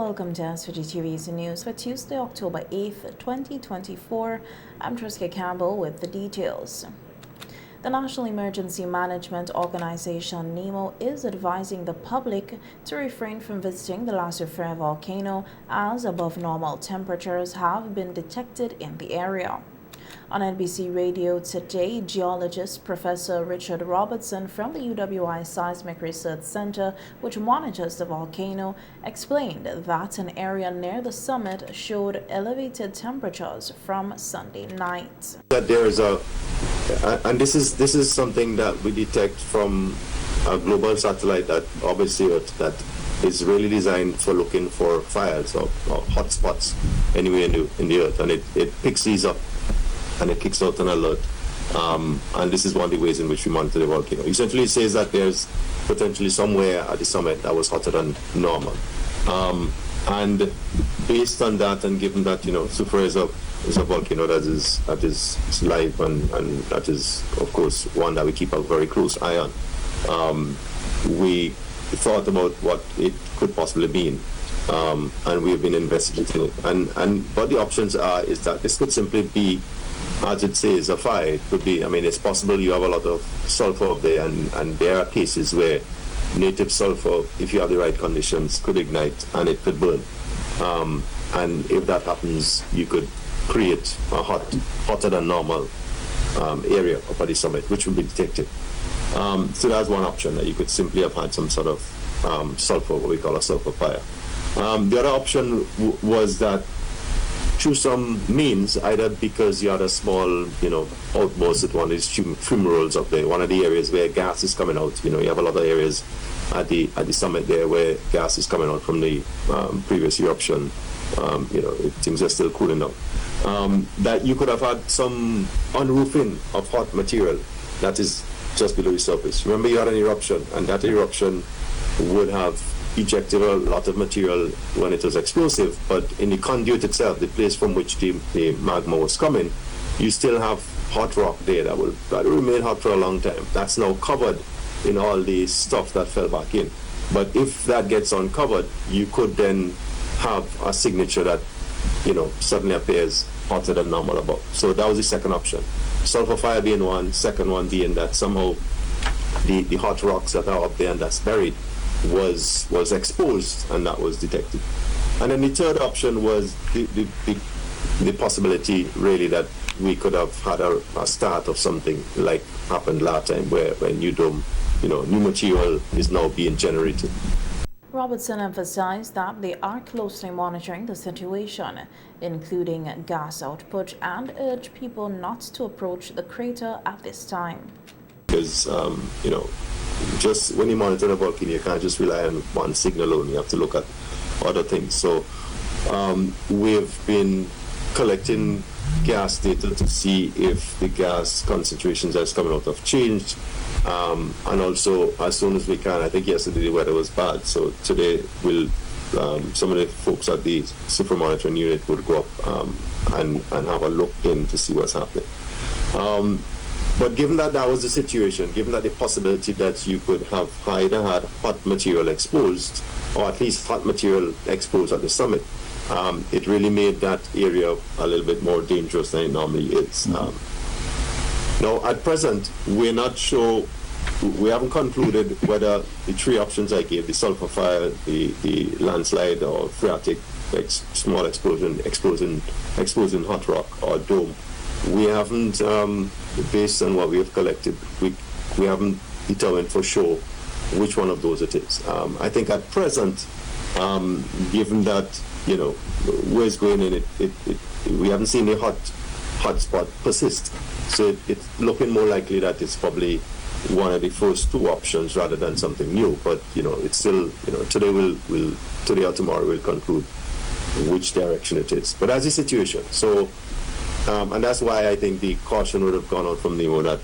Welcome to SVGTV's news for Tuesday, October 8th, 2024. I'm Triska Campbell with the details. The National Emergency Management Organization, NEMO, is advising the public to refrain from visiting the La Soufrière volcano as above normal temperatures have been detected in the area. On NBC Radio today, geologist Professor Richard Robertson from the UWI Seismic Research Center, which monitors the volcano, explained that an area near the summit showed elevated temperatures from Sunday night. That there is and this is something that we detect from a global satellite that orbits the Earth that is really designed for looking for fires or hot spots anywhere in the Earth, and it picks these up and it kicks out an alert. And this is one of the ways in which we monitor the volcano. Essentially, it says that there's potentially somewhere at the summit that was hotter than normal. And based on that, and given that, Soufrière is a volcano that is live and that is, of course, one that we keep a very close eye on, we thought about what it could possibly mean. And we've been investigating it. But the options is that this could simply be, as it says, a fire. It could be, it's possible you have a lot of sulfur up there, and there are cases where native sulfur, if you have the right conditions, could ignite and it could burn. And if that happens, you could create a hotter than normal area up at the summit, which will be detected. So that's one option, that you could simply have had some sort of sulfur, what we call a sulfur fire. The other option was that through some means, either because you had a small, outburst at one of these fumaroles up there, one of the areas where gas is coming out. You have a lot of areas at the summit there where gas is coming out from the previous eruption. Things are still cooling down. That you could have had some unroofing of hot material that is just below the surface. Remember, you had an eruption, and that eruption would have ejected a lot of material when it was explosive, but in the conduit itself, the place from which the magma was coming, you still have hot rock there that will remain hot for a long time. That's now covered in all the stuff that fell back in. But if that gets uncovered, you could then have a signature that suddenly appears hotter than normal above. So that was the second option. Sulfur fire being one, second one being that somehow the hot rocks that are up there and that's buried was exposed, and that was detected. And then the third option was the possibility really that we could have had a start of something like happened last time, where new dome, new material is now being generated. Robertson emphasized that they are closely monitoring the situation, including gas output, and urged people not to approach the crater at this time. Because, just when you monitor a volcano, you can't just rely on one signal alone. You have to look at other things. So we've been collecting gas data to see if the gas concentrations that's coming out have changed. And also, as soon as we can, I think yesterday the weather was bad, so today some of the folks at the super monitoring unit would go up and have a look in to see what's happening. But given that was the situation, given that the possibility that you could have either had hot material exposed, or at least hot material exposed at the summit, it really made that area a little bit more dangerous than it normally is. Now, at present, we're not sure, we haven't concluded whether the three options I gave, the sulfur fire, the landslide, or phreatic, small exposing hot rock, or dome, we haven't, based on what we have collected, we haven't determined for sure which one of those it is. I think at present, given that, where it's going in, we haven't seen a hot spot persist. So it's looking more likely that it's probably one of the first two options rather than something new. But, it's still, today or tomorrow we'll conclude which direction it is. But that's the situation. So, and that's why I think the caution would have gone out from NEMO that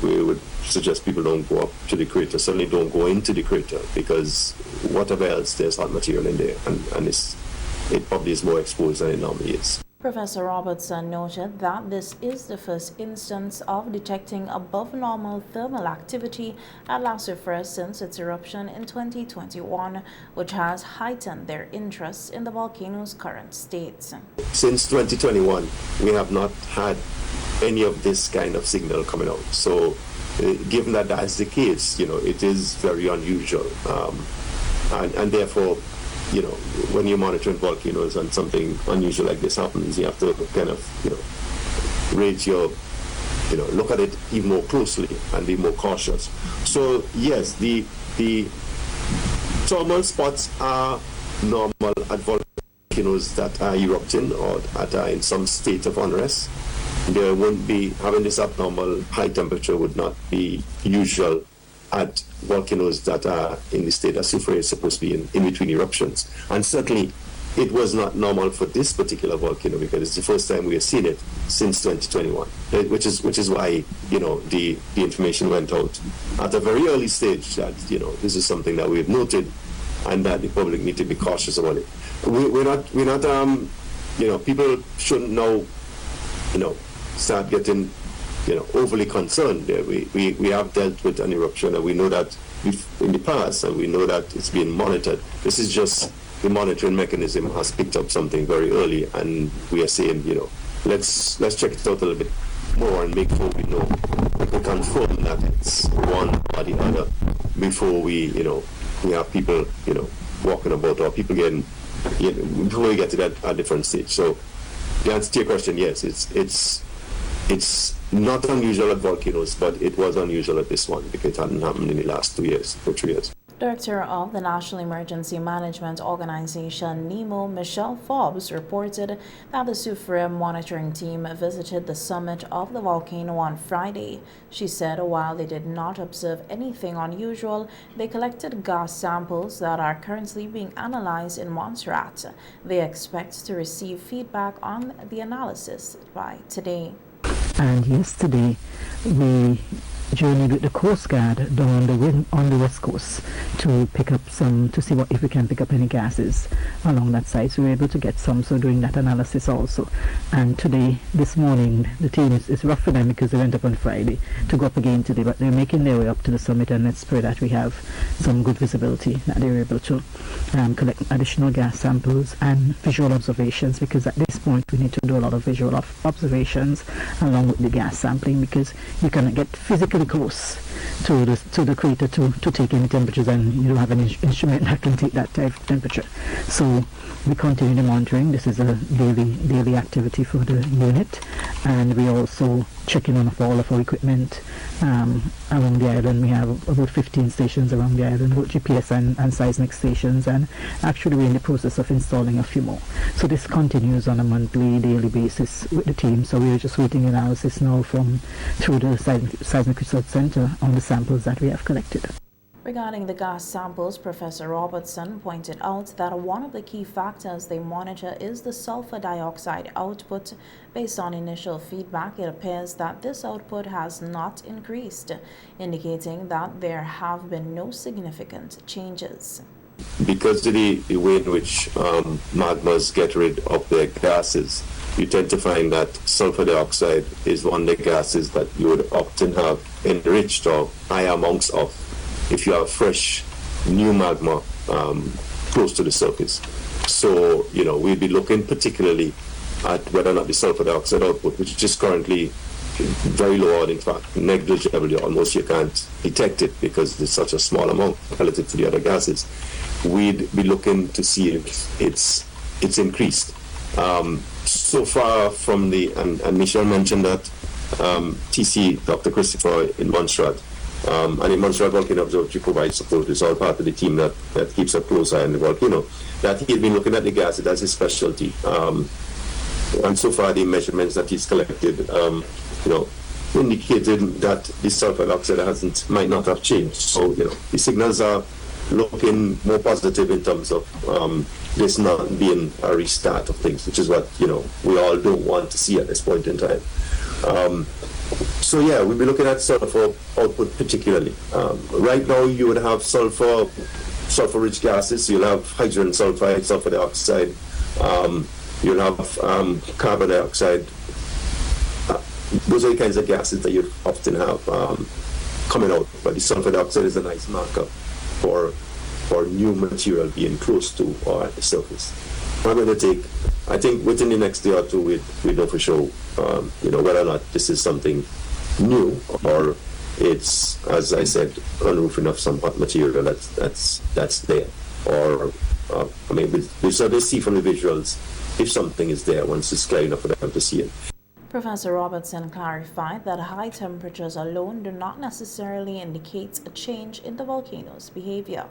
we would suggest people don't go up to the crater, certainly don't go into the crater, because whatever else, there's hot material in there, and it probably is more exposed than it normally is. Professor Robertson noted that this is the first instance of detecting above normal thermal activity at La Soufrière since its eruption in 2021, which has heightened their interest in the volcano's current state. Since 2021, we have not had any of this kind of signal coming out. So given that that's the case, it is very unusual. And therefore, when you're monitoring volcanoes and something unusual like this happens, you have to kind of, rate your, look at it even more closely and be more cautious. So yes, the thermal spots are normal at volcanoes that are erupting or that are in some state of unrest. There won't be, having this abnormal high temperature would not be usual at volcanoes that are in the state that Soufrière is supposed to be in between eruptions. And certainly it was not normal for this particular volcano because it's the first time we have seen it since 2021, which is why, the information went out at a very early stage that, this is something that we have noted and that the public need to be cautious about it. We're not, people shouldn't now, start getting overly concerned. We have dealt with an eruption and we know that in the past and we know that it's being monitored. This is just the monitoring mechanism has picked up something very early and we are saying, let's check it out a little bit more and make sure we know, we can confirm that it's one or the other before we have people, walking about or people getting, before we get to that at different stage. So the answer to your question, yes, it's not unusual at volcanoes, but it was unusual at this one because it hadn't happened in the last 2 years or 3 years. Director of the National Emergency Management Organization, NEMO, Michelle Forbes, reported that the Soufrière monitoring team visited the summit of the volcano on Friday. She said while they did not observe anything unusual, they collected gas samples that are currently being analyzed in Montserrat. They expect to receive feedback on the analysis by today. And yesterday, we journeyed with the Coast Guard down on the west coast to pick up to see if we can pick up any gases along that side. So we were able to get some, so doing that analysis also. And today, this morning, the team is rough for them because they went up on Friday to go up again today, but they're making their way up to the summit, and let's pray that we have some good visibility, that they're able to collect additional gas samples and visual observations, because at this point we need to do a lot of visual observations along with the gas sampling, because you cannot get physically close to the crater to take any temperatures, and you don't have an instrument that can take that type of temperature. So we continue the monitoring. This is a daily activity for the unit, and we also checking on all of our equipment around the island. We have about 15 stations around the island, both GPS and seismic stations, and actually we're in the process of installing a few more. So this continues on a daily basis with the team. So we're just waiting analysis now through the Seismic Research Center on the samples that we have collected. Regarding the gas samples, Professor Robertson pointed out that one of the key factors they monitor is the sulfur dioxide output. Based on initial feedback, it appears that this output has not increased, indicating that there have been no significant changes. Because of the way in which magmas get rid of their gases, you tend to find that sulfur dioxide is one of the gases that you would often have enriched or high amounts of if you have fresh, new magma close to the surface. So, we'd be looking particularly at whether or not the sulfur dioxide output, which is currently very low, in fact, negligible, almost you can't detect it because it's such a small amount relative to the other gases. We'd be looking to see if it's increased. So far from and Michelle mentioned that TC, Dr. Christopher in Montserrat, and in Montserrat Volcano Observatory provides support. It's all part of the team that keeps a close eye on the volcano. That he had been looking at the gases, that's his specialty. And so far the measurements that he's collected, indicated that the sulfur dioxide might not have changed. So, the signals are looking more positive in terms of this not being a restart of things, which is what, we all don't want to see at this point in time. So yeah, we'll be looking at sulfur output particularly. Right now you would have sulfur-rich gases, so you'll have hydrogen sulfide, sulfur dioxide, You'll have carbon dioxide. Those are the kinds of gases that you often have coming out. But the sulfur dioxide is a nice marker for new material being close to or at the surface. I'm going to take, I think within the next day or two, we know for sure, whether or not this is something new or it's, as I said, unroofing of some hot material that's there. Or we sort of see from the visuals if something is there once it's clear enough for them to see it. Professor Robertson clarified that high temperatures alone do not necessarily indicate a change in the volcano's behavior.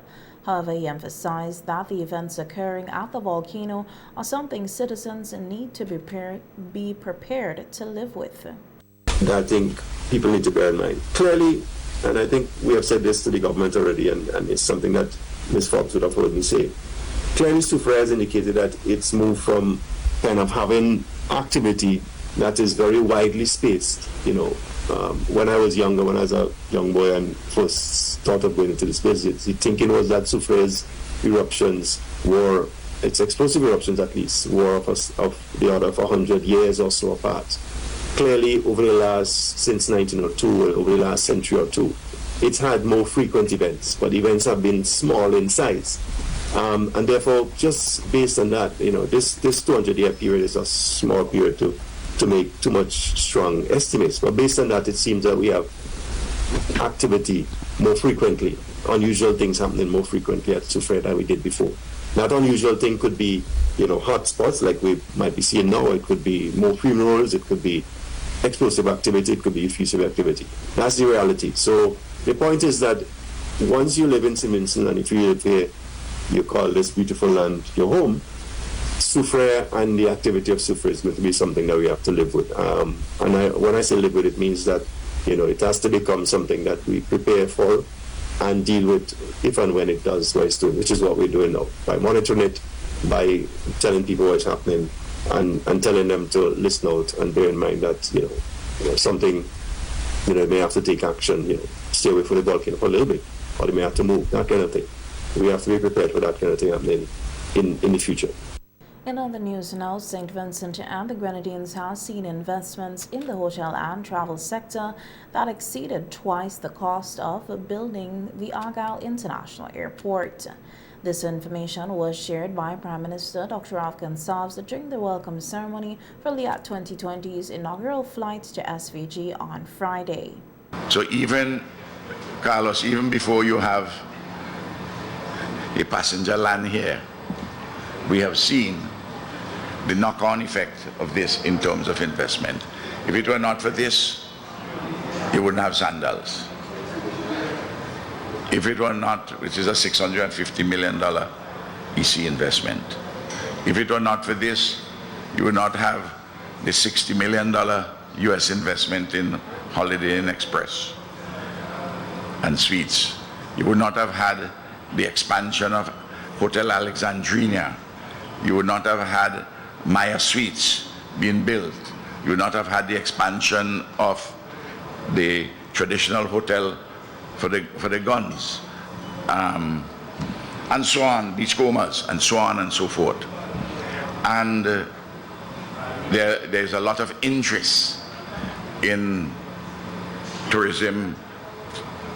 However, he emphasized that the events occurring at the volcano are something citizens need to be prepared to live with. I think people need to bear in mind. Clearly, and I think we have said this to the government already, and it's something that Ms. Fox would have heard me say. Clearly, Soufriere has indicated that it's moved from kind of having activity that is very widely spaced. When I was younger, when I was a young boy and first thought of going into this business, the thinking was that Soufriere's eruptions were, its explosive eruptions at least, were of the order of 100 years or so apart. Clearly, since 1902, over the last century or two, it's had more frequent events, but events have been small in size. And therefore, just based on that, this 200-year period is a small period to make too much strong estimates. But based on that, it seems that we have activity more frequently, unusual things happening more frequently at Soufriere than we did before. That unusual thing could be, hot spots like we might be seeing now. It could be more funerals. It could be explosive activity. It could be effusive activity. That's the reality. So the point is that once you live in Simonson and if you live here, you call this beautiful land your home, Soufriere and the activity of Soufriere is going to be something that we have to live with. When I say live with, it means that it has to become something that we prepare for and deal with if and when it does what it's doing, which is what we're doing now, by monitoring it, by telling people what's happening, and telling them to listen out and bear in mind that something they may have to take action, stay away from the volcano for a little bit, or they may have to move, that kind of thing. We have to be prepared for that kind of thing happening in the future. In other news now, St. Vincent and the Grenadines has seen investments in the hotel and travel sector that exceeded twice the cost of building the Argyle International Airport. This information was shared by Prime Minister Dr. Afghan Savs during the welcome ceremony for LIAT 2020's inaugural flight to SVG on Friday. So even, Carlos, even before you have a passenger land here, we have seen the knock-on effect of this in terms of investment. If it were not for this, you wouldn't have Sandals. If it were not, which is a $650 million EC investment, if it were not for this, you would not have the $60 million US investment in Holiday Inn Express and Suites. You would not have had the expansion of Hotel Alexandrina. You would not have had Maya Suites being built. You would not have had the expansion of the traditional hotel for the guns, and so on, beach comas, and so on and so forth. And there's a lot of interest in tourism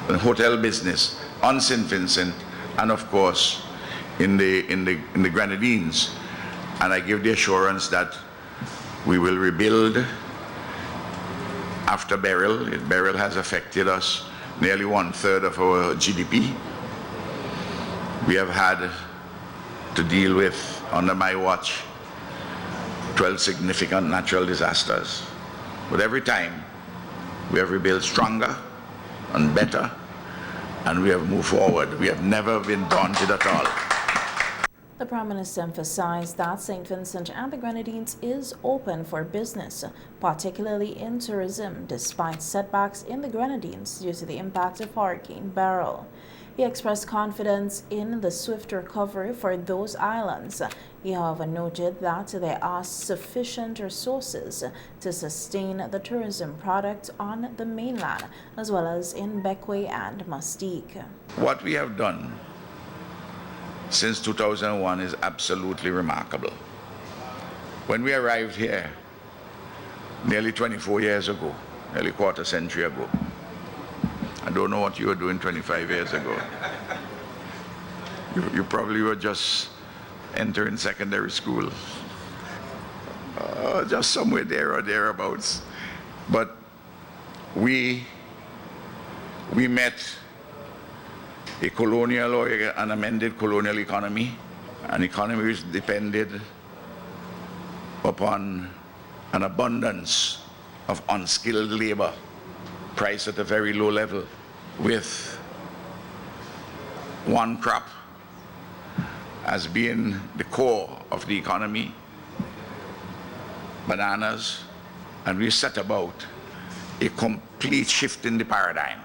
and hotel business on St. Vincent, and of course in the Grenadines. And I give the assurance that we will rebuild after Beryl. Beryl has affected us nearly 1/3 of our GDP. We have had to deal with, under my watch, 12 significant natural disasters. But every time we have rebuilt stronger and better, and we have moved forward. We have never been daunted at all. The Prime Minister emphasized that St. Vincent and the Grenadines is open for business, particularly in tourism, despite setbacks in the Grenadines due to the impact of Hurricane Beryl. He expressed confidence in the swift recovery for those islands. He, however, noted that there are sufficient resources to sustain the tourism product on the mainland, as well as in Bequia and Mustique. What we have done since 2001 is absolutely remarkable. When we arrived here, nearly 24 years ago, nearly quarter century ago, I don't know what you were doing 25 years ago. You probably were just entering secondary school, just somewhere there or thereabouts. But we met a colonial or an amended colonial economy, an economy which depended upon an abundance of unskilled labor, priced at a very low level, with one crop as being the core of the economy, bananas, and we set about a complete shift in the paradigm.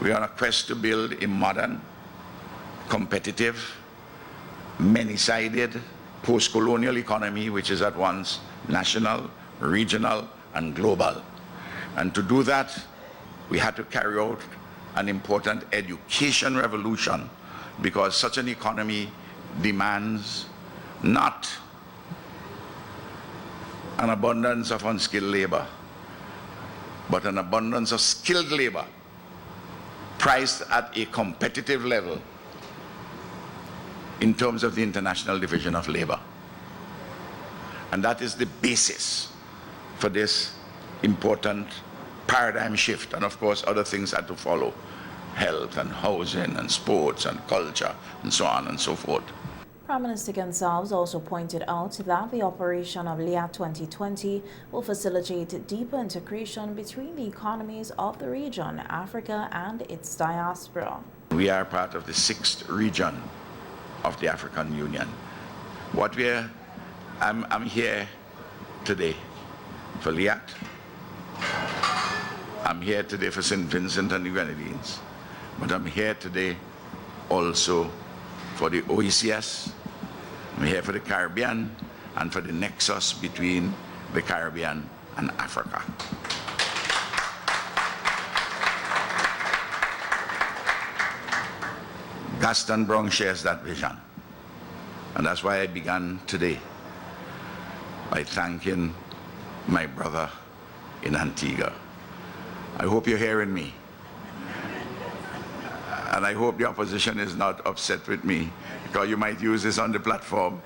We are on a quest to build a modern, competitive, many-sided, post-colonial economy which is at once national, regional, and global. And to do that, we had to carry out an important education revolution, because such an economy demands not an abundance of unskilled labor, but an abundance of skilled labor priced at a competitive level in terms of the International Division of Labor. And that is the basis for this important paradigm shift. And of course, other things had to follow: health and housing and sports and culture and so on and so forth. Prime Minister Gonsalves also pointed out that the operation of LIAT 2020 will facilitate deeper integration between the economies of the region, Africa, and its diaspora. We are part of the 6th region of the African Union. I'm here today for LIAT. I'm here today for St. Vincent and the Grenadines. But I'm here today also for the OECS. I'm here for the Caribbean and for the nexus between the Caribbean and Africa. Gaston Brown shares that vision. And that's why I began today by thanking my brother in Antigua. I hope you're hearing me. And I hope the opposition is not upset with me, because you might use this on the platform.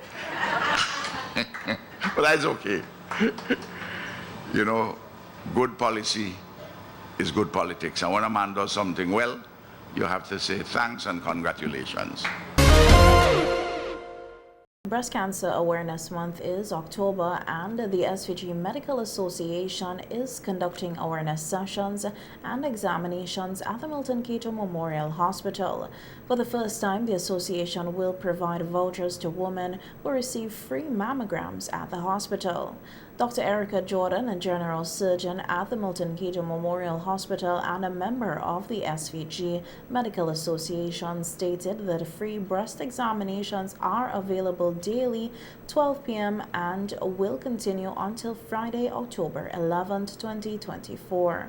But that's okay. You know, good policy is good politics. And when a man does something well, you have to say thanks and congratulations. Breast Cancer Awareness Month is October, and the SVG Medical Association is conducting awareness sessions and examinations at the Milton Cato Memorial Hospital. For the first time, the association will provide vouchers to women who receive free mammograms at the hospital. Dr. Erica Jordan, a general surgeon at the Milton Cato Memorial Hospital and a member of the SVG Medical Association, stated that free breast examinations are available daily, 12 p.m. and will continue until Friday, October 11th, 2024.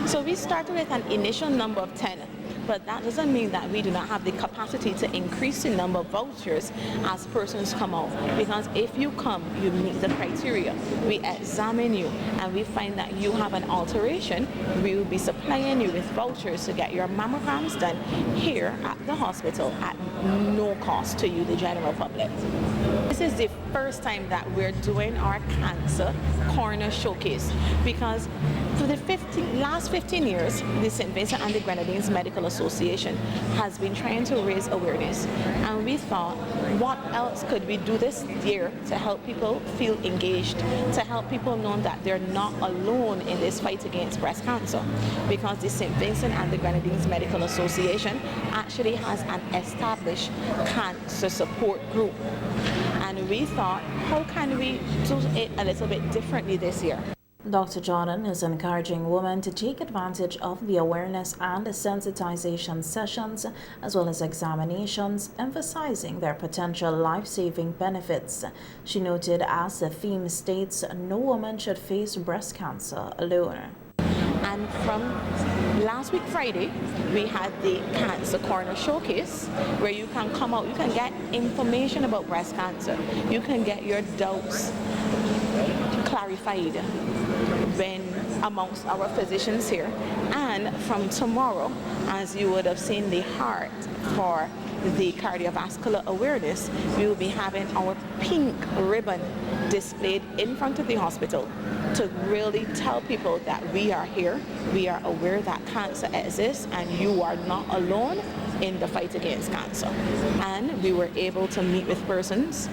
So we started with an initial number of 10. But that doesn't mean that we do not have the capacity to increase the number of vouchers as persons come out. Because if you come, you meet the criteria. We examine you and we find that you have an alteration, we will be supplying you with vouchers to get your mammograms done here at the hospital at no cost to you, the general public. This is the first time that we're doing our cancer corner showcase, because for the last 15 years, the St. Vincent and the Grenadines Medical Association has been trying to raise awareness, and we thought, what else could we do this year to help people feel engaged, to help people know that they're not alone in this fight against breast cancer, because the St. Vincent and the Grenadines Medical Association actually has an established cancer support group, and we thought, how can we do it a little bit differently this year? Dr. Jordan is encouraging women to take advantage of the awareness and sensitization sessions as well as examinations, emphasizing their potential life-saving benefits. She noted, as the theme states, no woman should face breast cancer alone. And from last week Friday, we had the Cancer Corner Showcase, where you can come out, you can get information about breast cancer. You can get your doubts clarified when amongst our physicians here. And from tomorrow, as you would have seen the heart for the cardiovascular awareness, we will be having our pink ribbon displayed in front of the hospital to really tell people that we are here, we are aware that cancer exists, and you are not alone in the fight against cancer. And we were able to meet with persons,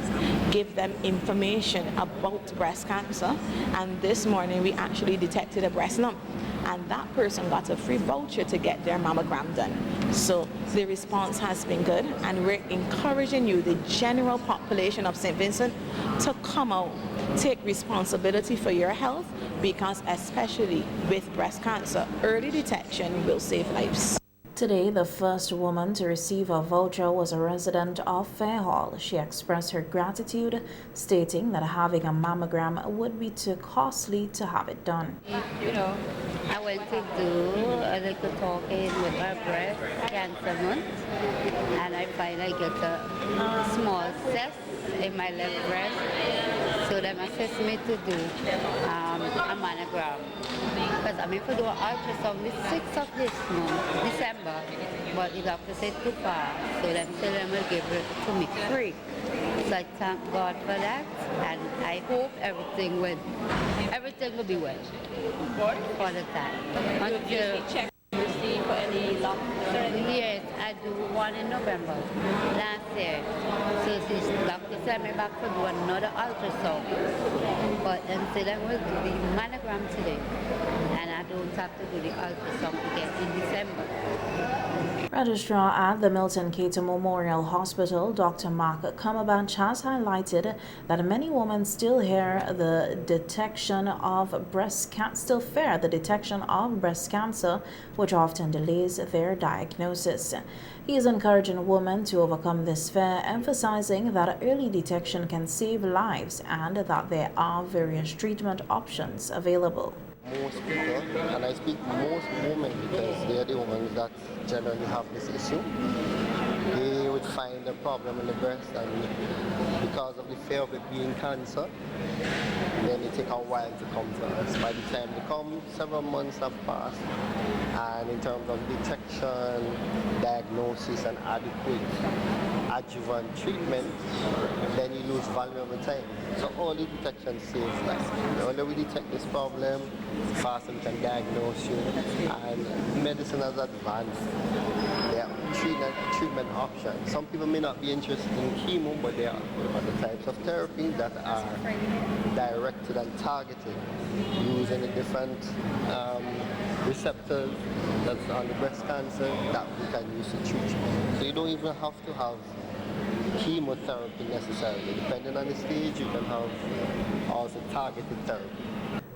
give them information about breast cancer, and this morning we actually detected a breast lump, and that person got a free voucher to get their mammogram done. So the response has been good, and we're encouraging you, the general population of St. Vincent, to come out, take responsibility for your health, because especially with breast cancer, early detection will save lives. Today, the first woman to receive a voucher was a resident of Fairhall. She expressed her gratitude, stating that having a mammogram would be too costly to have it done. I went to do a little talking with my breast cancer month, and I find I get a small cyst in my left breast. So they assist me to do a mammogram. Because I'm going to do an ultrasound the 6th of this month, December, but the doctor said too far, so them say they will give it to me free. So I thank God for that, and I hope everything will be well for the time. Until check to see for any lumps or anything? Yes, I do one in November last year. So this doctor sent me back to do another ultrasound. But then said I will do the mammogram today. And I don't have to do the ultrasound again in December. Registrar at the Milton Cato Memorial Hospital, Dr. Mark Cumberbatch, has highlighted that many women still fear the detection of breast cancer, which often delays their diagnosis. He is encouraging women to overcome this fear, emphasizing that early detection can save lives and that there are various treatment options available. Most people, and I speak most women because they are the ones that generally have this issue, they would find a problem in the breast, and because of the fear of it being cancer, then it takes a while to come to us. By the time they come, several months have passed, and in terms of detection, diagnosis, and adequate adjuvant treatment, then you lose valuable time. So early detection saves lives. The earlier we detect this problem, the faster we can diagnose you, and medicine has advanced. There are treatment options. Some people may not be interested in chemo, but there are other types of therapy that are directed and targeted using the different receptors that's on the breast cancer that we can use to treat. So you don't even have to have chemotherapy necessarily. Depending on the stage, you can have also targeted therapy.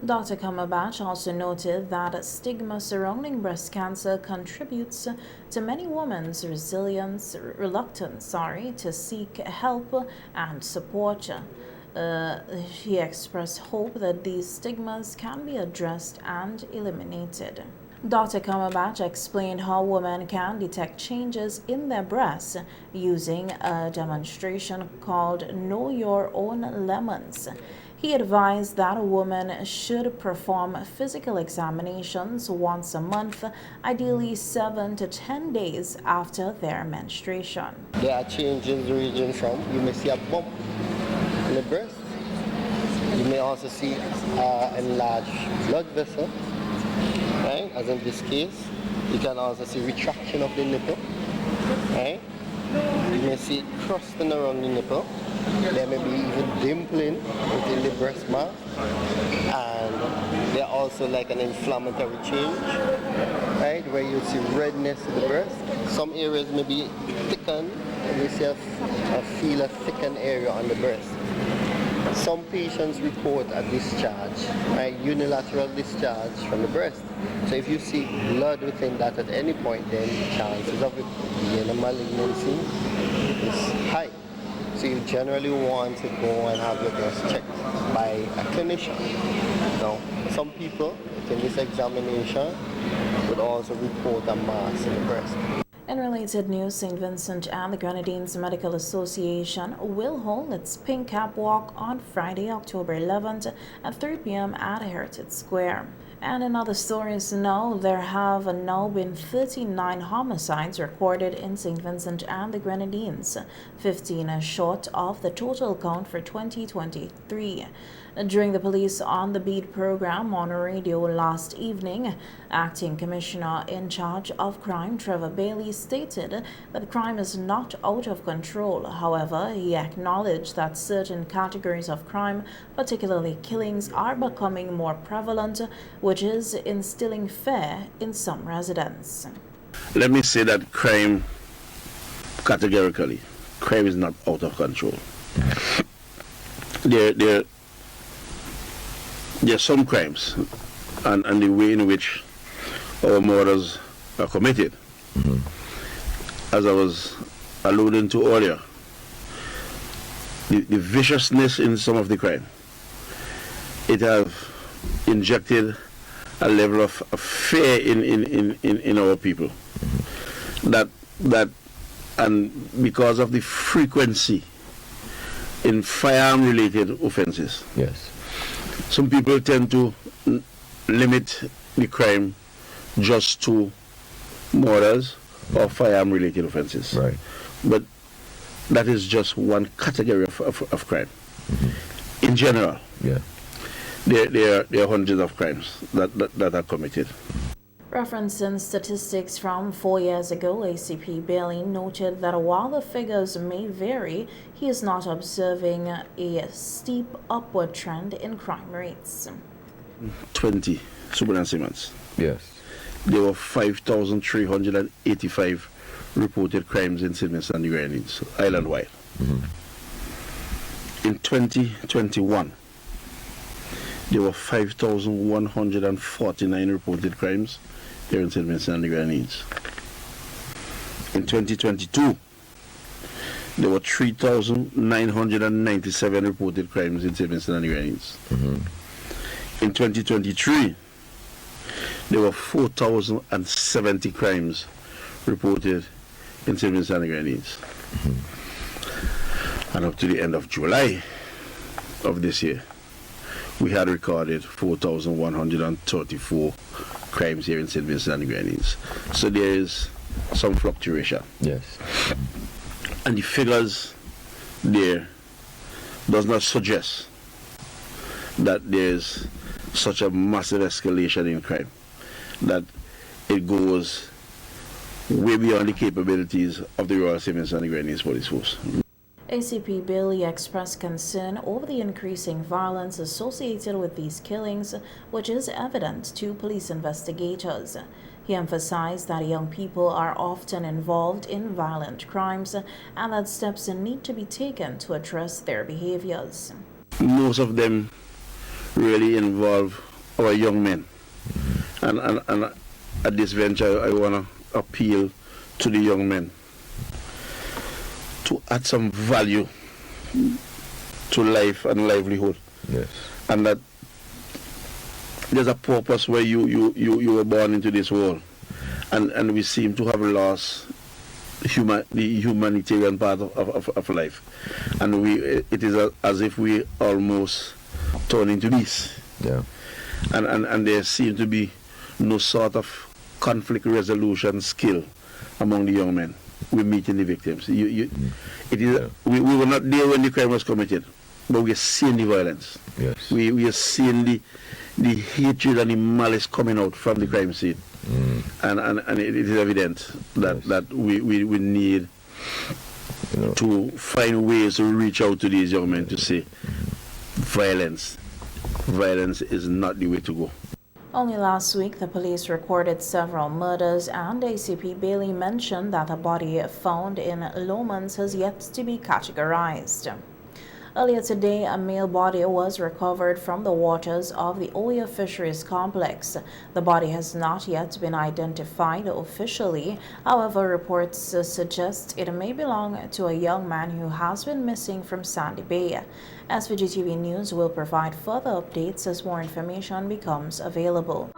Dr. Cumberbatch also noted that stigma surrounding breast cancer contributes to many women's reluctance to seek help and support. He expressed hope that these stigmas can be addressed and eliminated. Dr. Cumberbatch explained how women can detect changes in their breasts using a demonstration called Know Your Own Lemons. He advised that a woman should perform physical examinations once a month, ideally 7 to 10 days after their menstruation. There are changes ranging from, you may see a bump in the breast. You may also see enlarged blood vessel, right? As in this case. You can also see retraction of the nipple, right? You may see it crusting around the nipple. There may be even dimpling within the breast mass, and there also like an inflammatory change, right, where you see redness in the breast. Some areas may be thickened, and you see feel a thickened area on the breast. Some patients report a discharge, right, unilateral discharge from the breast. So if you see blood within that at any point, then chances of it being a malignancy is high. So you generally want to go and have your breast checked by a clinician. Now, some people in this examination would also report a mass in the breast. In related news, St. Vincent and the Grenadines Medical Association will hold its Pink Cap Walk on Friday, October 11th at 3 p.m. at Heritage Square. And in other stories now, there have now been 39 homicides recorded in St. Vincent and the Grenadines, 15 short of the total count for 2023. During the Police on the Beat program on radio last evening, Acting Commissioner in charge of crime Trevor Bailey stated that crime is not out of control. However, he acknowledged that certain categories of crime, particularly killings, are becoming more prevalent, which is instilling fear in some residents. Let me say that crime, categorically, crime is not out of control. There are some crimes and the way in which our murders are committed. As I was alluding to earlier, the viciousness in some of the crime, it have injected a level of fear in our people. That and because of the frequency in firearm-related offenses. Yes. Some people tend to limit the crime just to murders or firearm-related offenses. Right. But that is just one category of crime. In general, Yeah. there are hundreds of crimes that are committed. Referencing statistics from 4 years ago, ACP Bailey noted that while the figures may vary, he is not observing a steep upward trend in crime rates. 20 supernaturally months. Yes. There were 5,385 reported crimes in St. Vincent and the Grenadines, island-wide. In 2021, there were 5,149 reported crimes here in St. Vincent and the Grenadines. In 2022, there were 3,997 reported crimes in St. Vincent and the Grenadines. In 2023, there were 4,070 crimes reported in St. Vincent and the Grenadines. And up to the end of July of this year, we had recorded 4,134 crimes here in St. Vincent and the Grenadines. So there is some fluctuation. Yes. And the figures there does not suggest that there's such a massive escalation in crime, that it goes way beyond the capabilities of the Royal St. Vincent and the Grenadines Police Force. ACP Bailey expressed concern over the increasing violence associated with these killings, which is evident to police investigators. He emphasized that young people are often involved in violent crimes and that steps need to be taken to address their behaviors. Most of them really involve our young men. And at this venture, I want to appeal to the young men to add some value to life and livelihood. Yes. And that there's a purpose where you were born into this world. And we seem to have lost the humanitarian part of life. And it is as if we almost turn into beasts. Yeah. And there seems to be no sort of conflict resolution skill among the young men. We're meeting the victims. We were not there when the crime was committed, but we are seeing the violence. Yes. We are seeing the hatred and the malice coming out from the crime scene. And it is evident that we need to find ways to reach out to these young men to say violence is not the way to go. Only last week, the police recorded several murders, and ACP Bailey mentioned that a body found in Lomans has yet to be categorized. Earlier today, a male body was recovered from the waters of the Oya Fisheries Complex. The body has not yet been identified officially. However, reports suggest it may belong to a young man who has been missing from Sandy Bay. SVG-TV News will provide further updates as more information becomes available.